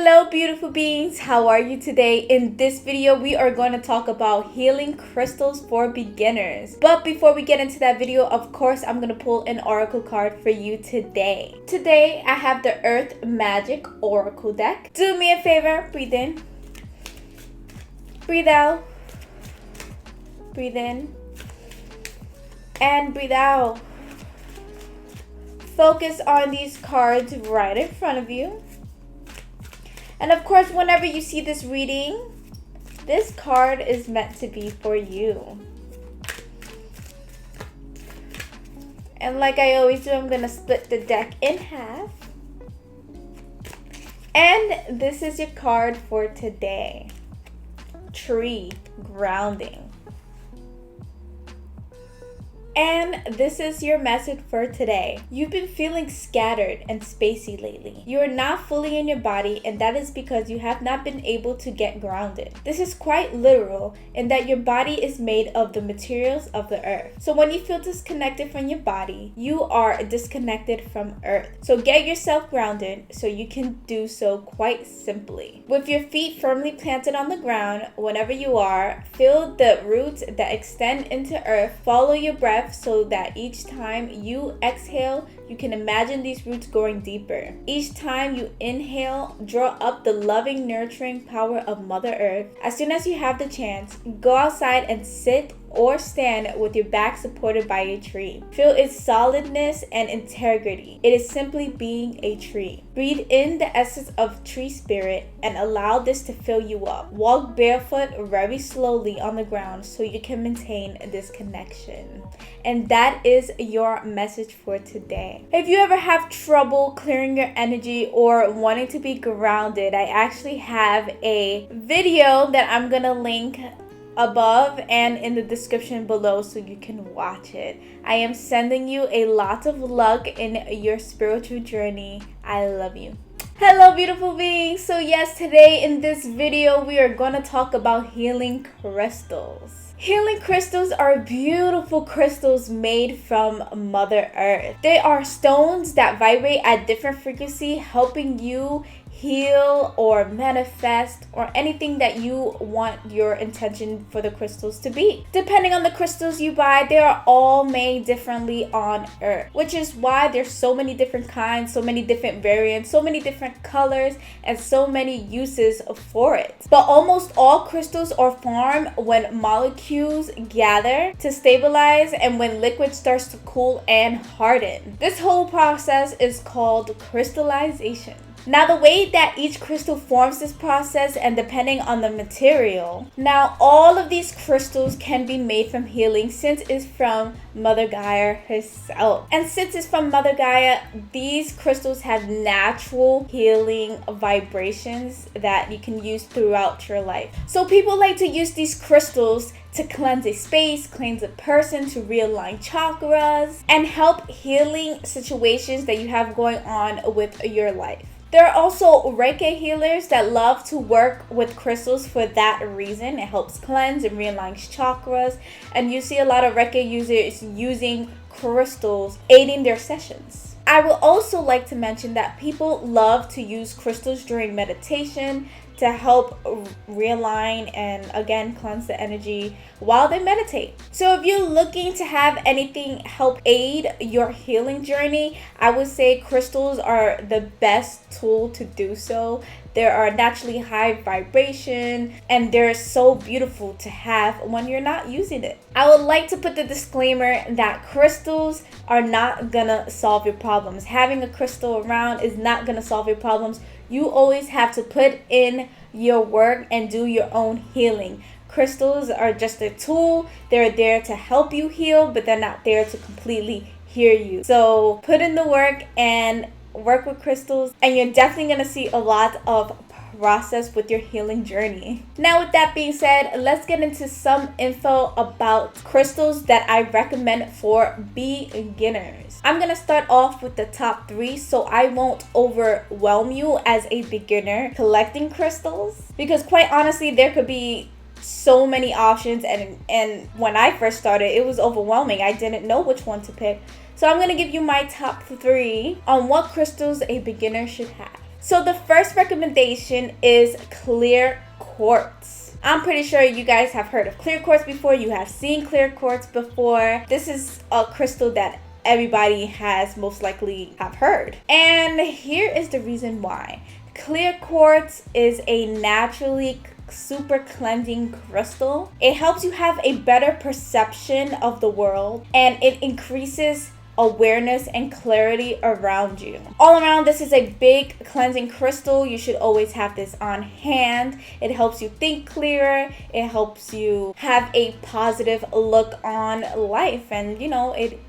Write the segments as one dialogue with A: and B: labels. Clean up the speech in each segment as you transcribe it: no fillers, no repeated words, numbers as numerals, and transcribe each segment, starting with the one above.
A: Hello beautiful beings, how are you today? In this video we are going to talk about healing crystals for beginners. But before we get into that video, of course I'm going to pull an oracle card for you today. Today I have the Earth Magic Oracle deck. Do me a favor, breathe in, breathe out, breathe in, and breathe out. Focus on these cards right in front of you. And of course, whenever you see this reading, this card is meant to be for you. And like I always do, I'm going to split the deck in half. And this is your card for today. Tree grounding. And this is your message for today. You've been feeling scattered and spacey lately. You are not fully in your body, and that is because you have not been able to get grounded. This is quite literal in that your body is made of the materials of the earth. So when you feel disconnected from your body, you are disconnected from earth. So get yourself grounded so you can do so quite simply. With your feet firmly planted on the ground, whenever you are, feel the roots that extend into earth. Follow your breath so that each time you exhale, you can imagine these roots going deeper. Each time you inhale, draw up the loving, nurturing power of Mother Earth. As soon as you have the chance, go outside and sit or stand with your back supported by a tree. Feel its solidness and integrity. It is simply being a tree. Breathe in the essence of tree spirit and allow this to fill you up. Walk barefoot very slowly on the ground so you can maintain this connection. And that is your message for today. If you ever have trouble clearing your energy or wanting to be grounded, I actually have a video that I'm gonna link above and in the description below so you can watch it. I am sending you a lot of luck in your spiritual journey. I love you. Hello beautiful beings. So yes, today in this video we are going to talk about healing crystals. Healing crystals are beautiful crystals made from Mother Earth. They are stones that vibrate at different frequency, helping you heal or manifest or anything that you want your intention for the crystals to be. Depending on the crystals you buy, they are all made differently on Earth, which is why there's so many different kinds, so many different variants, so many different colors, and so many uses for it. But almost all crystals are formed when molecules gather to stabilize and when liquid starts to cool and harden. This whole process is called crystallization. Now the way that each crystal forms this process and depending on the material. Now all of these crystals can be made from healing since it's from Mother Gaia herself. And since it's from Mother Gaia, these crystals have natural healing vibrations that you can use throughout your life. So people like to use these crystals to cleanse a space, cleanse a person, to realign chakras, and help healing situations that you have going on with your life. There are also Reiki healers that love to work with crystals for that reason. It helps cleanse and realigns chakras. And you see a lot of Reiki users using crystals aiding their sessions. I would also like to mention that people love to use crystals during meditation to help realign and again cleanse the energy while they meditate. So if you're looking to have anything help aid your healing journey, I would say crystals are the best tool to do so. They are naturally high vibration and they're so beautiful to have when you're not using it. I would like to put the disclaimer that crystals are not gonna solve your problems. Having a crystal around is not gonna solve your problems. You always have to put in your work and do your own healing. Crystals are just a tool. They're there to help you heal, but they're not there to completely heal you. So put in the work and work with crystals, and you're definitely going to see a lot of process with your healing journey. Now with that being said, let's get into some info about crystals that I recommend for beginners. I'm gonna start off with the top 3 so I won't overwhelm you as a beginner collecting crystals, because quite honestly there could be so many options, and when I first started it was overwhelming. I didn't know which one to pick. So I'm going to give you my top 3 on what crystals a beginner should have. So the first recommendation is clear quartz. I'm pretty sure you guys have heard of clear quartz before. You have seen clear quartz before. This is a crystal that everybody has most likely have heard. And here is the reason why. Clear quartz is a naturally super cleansing crystal. It helps you have a better perception of the world, and it increases awareness and clarity around you. All around, this is a big cleansing crystal. You should always have this on hand. It helps you think clearer. It helps you have a positive look on life, and it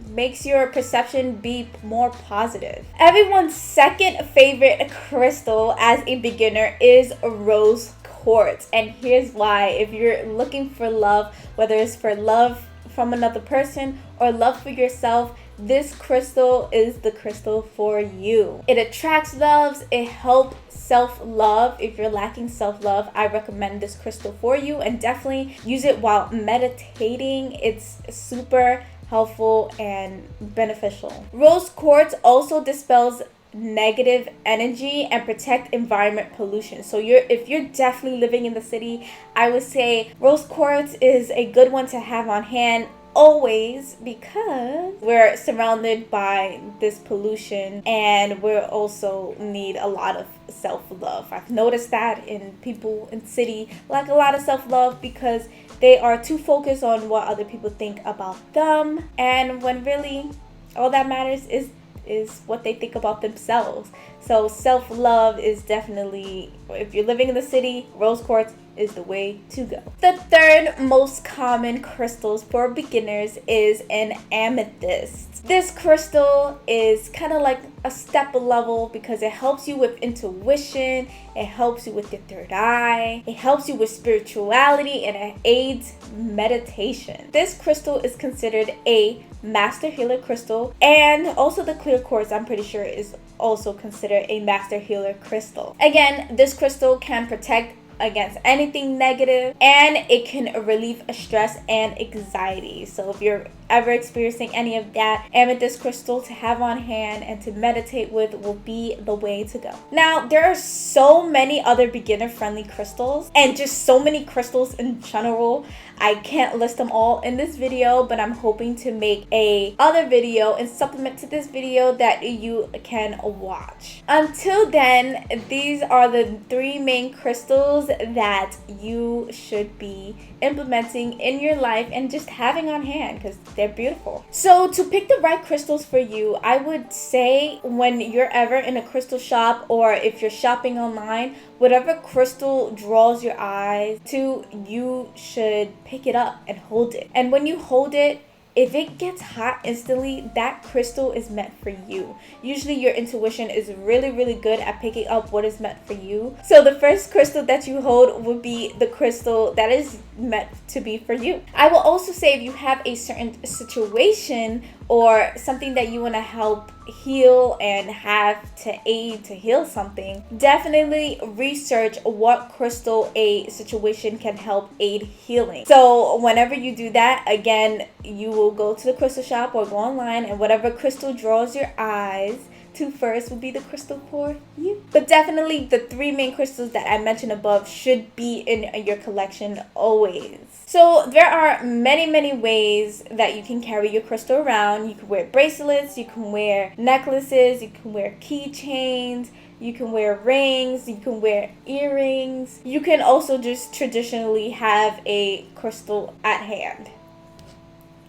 A: makes your perception be more positive. Everyone's second favorite crystal as a beginner is rose quartz, and here's why. If you're looking for love, whether it's for love from another person or love for yourself, this crystal is the crystal for you. It attracts loves. It helps self-love. If you're lacking self-love, I recommend this crystal for you, and definitely use it while meditating. It's super helpful and beneficial. Rose quartz also dispels negative energy and protect environment pollution. So if you're definitely living in the city, I would say rose quartz is a good one to have on hand always, because we're surrounded by this pollution and we also need a lot of self-love. I've noticed that in people in city lack a lot of self-love because they are too focused on what other people think about them, and when really all that matters is what they think about themselves. So self-love is definitely, if you're living in the city, rose quartz is the way to go. The third most common crystals for beginners is an amethyst. This crystal is kind of like a step level because it helps you with intuition, it helps you with your third eye, it helps you with spirituality, and it aids meditation. This crystal is considered a master healer crystal, and also the clear quartz, I'm pretty sure, is also considered a master healer crystal. Again, this crystal can protect against anything negative, and it can relieve stress and anxiety. So if you're ever experiencing any of that, amethyst crystal to have on hand and to meditate with will be the way to go. Now, there are so many other beginner friendly crystals and just so many crystals in general. I can't list them all in this video, but I'm hoping to make a other video and supplement to this video that you can watch. Until then, these are the three main crystals that you should be implementing in your life and just having on hand because they're beautiful. So to pick the right crystals for you, I would say when you're ever in a crystal shop or if you're shopping online, whatever crystal draws your eyes to, you should pick it up and hold it. And when you hold it, if it gets hot instantly, that crystal is meant for you. Usually your intuition is really good at picking up what is meant for you. So the first crystal that you hold would be the crystal that is meant to be for you. I will also say if you have a certain situation or something that you want to help heal and have to aid to heal something, definitely research what crystal a situation can help aid healing. So whenever you do that, again, you will go to the crystal shop or go online, and whatever crystal draws your eyes to first will be the crystal for you. But definitely the three main crystals that I mentioned above should be in your collection always. So there are many ways that you can carry your crystal around. You can wear bracelets, you can wear necklaces, you can wear keychains, you can wear rings, you can wear earrings. You can also just traditionally have a crystal at hand,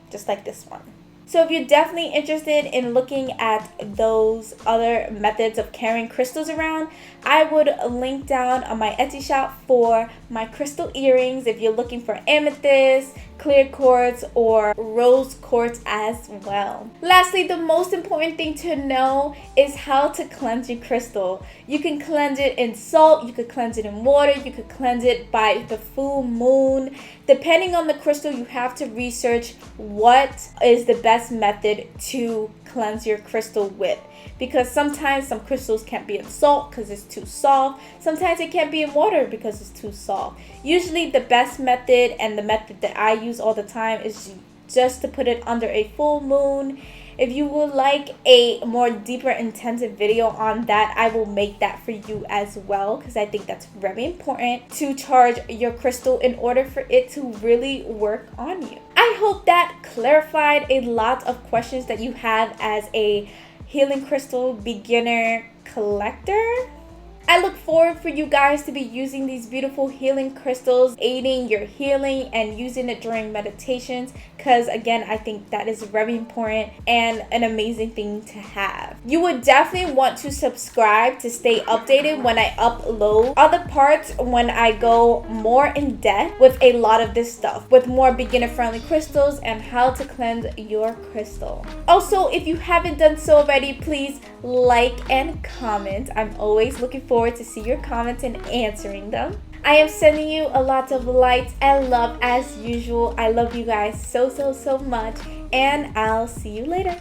A: just like this one. So if you're definitely interested in looking at those other methods of carrying crystals around, I would link down on my Etsy shop for my crystal earrings if you're looking for amethyst, clear quartz, or rose quartz as well. Lastly, the most important thing to know is how to cleanse your crystal. You can cleanse it in salt, you could cleanse it in water, you could cleanse it by the full moon. Depending on the crystal, you have to research what is the best method to cleanse your crystal with, because sometimes some crystals can't be in salt because it's too soft. Sometimes it can't be in water because it's too soft. Usually the best method and the method that I use all the time is just to put it under a full moon. If you would like a more deeper intensive video on that, I will make that for you as well, because I think that's very important to charge your crystal in order for it to really work on you. I hope that clarified a lot of questions that you have as a healing crystal beginner collector. I look forward for you guys to be using these beautiful healing crystals, aiding your healing and using it during meditations, because again, I think that is very important and an amazing thing to have. You would definitely want to subscribe to stay updated when I upload other parts, when I go more in depth with a lot of this stuff, with more beginner friendly crystals and how to cleanse your crystal. Also, if you haven't done so already, please like and comment. I'm always looking forward to see your comments and answering them. I am sending you a lot of light and love as usual. I love you guys so much, and I'll see you later.